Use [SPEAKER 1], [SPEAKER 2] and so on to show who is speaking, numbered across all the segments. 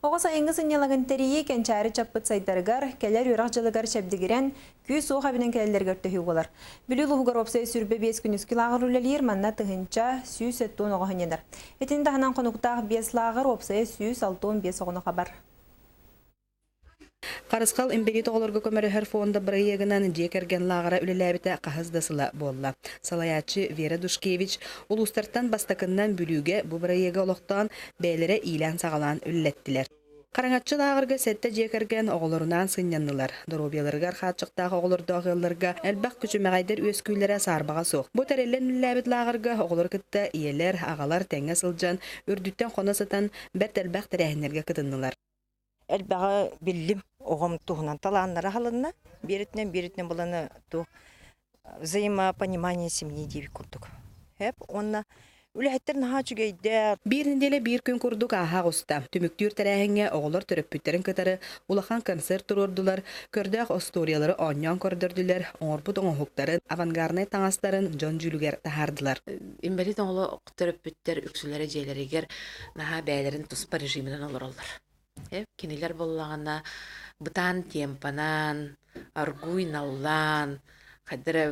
[SPEAKER 1] Оғаса еңгісін елагын тәрейі кәнчәрі чаппыт сайдарығар, кәлер үйрақ жылығар шәбдігірен күй суық абинен кәлелергер төхі болар. Білі лұғығар опсай сүрбе 5 күн үскіл ағыр үлелер манна тұхынча сүйіс әттуын оғын енер. Етінде ханан қонуқтағы 5 лағыр опсай сүйіс 6-5 оғыны қабар.
[SPEAKER 2] Қарысқал имберит оғылырғы көмірі фонда бір егінен жекерген лағыра үлеләбіті қағыздасыла болла. Салаячы Вера Душкевич ұлыстартан бастақыннан бүліге бұл бір егі олықтан бәлері илән сағалан үлелеттілер. Қараңатчы лағырғы сәтті жекерген оғылырынан сыняннылар. Доробияларғар қатшықтағы оғылырды оғылырға әлбақ күші мәғайдер өскүйлері сарбаға соқ. Бұл тәрелен үлләбіт лағырға оғылыр кітті иелер, ағалар тәңе сылжан, үрдіттен қона сатан бәрт әлбақ тәрәхінерге кытыннылар.
[SPEAKER 3] Әлбәға білім оғым туғынан таланнары халынна, берітнен бұланы взаимопонимание семьи дейбі күрдік. Онна үләхеттер наға жүгейдер.
[SPEAKER 2] Bir неделе bir күн күрдік аға құста. Түміктүр тәрәхіңе оғылар түріппіттерін кітары, улахан концерт тұрырдылар, көрдәқ осториялары оньян көрдірділер, оңырбұт оңғықтарын, авангарнай таңастарын жон жүлігер тахардылар.
[SPEAKER 4] Имбелит оңылы түріппіттер үксілері жейлерігер наға бәйлерін тұспа режимінен олар олар. Кенелер болағына бұтан темпанан, аргуйналлан, қадыры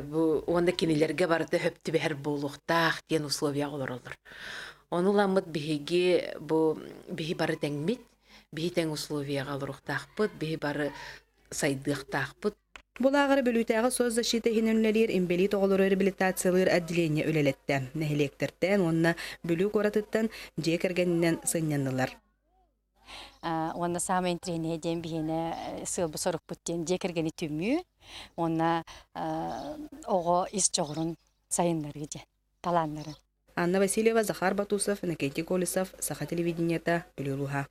[SPEAKER 4] онда кенелерге барды хөпті бәр болуқтақ ден условия олар олар. Оны ламыд бігі бары тәңмет, бігі тәң условия қалыруқтақ бұд, бігі бары сайдықтақ бұд.
[SPEAKER 2] Бұл ағыры бөлітәғі сөз защита хинөнлелер имбелит оғылыр реабилитациялыр әділение өлелетті. Нәхелектерден, онына бөлі қоратыттан жекергенінен сынянылар.
[SPEAKER 5] Онна самый интернет ден бihine сылбы сорок буттен жекергени түмү онна ого ис жогорун сайыннары же таланнары.
[SPEAKER 2] Анна Васильева, Захар Батусов, Иннокентий Колесов, Саха телевидениета, Пелюлуха.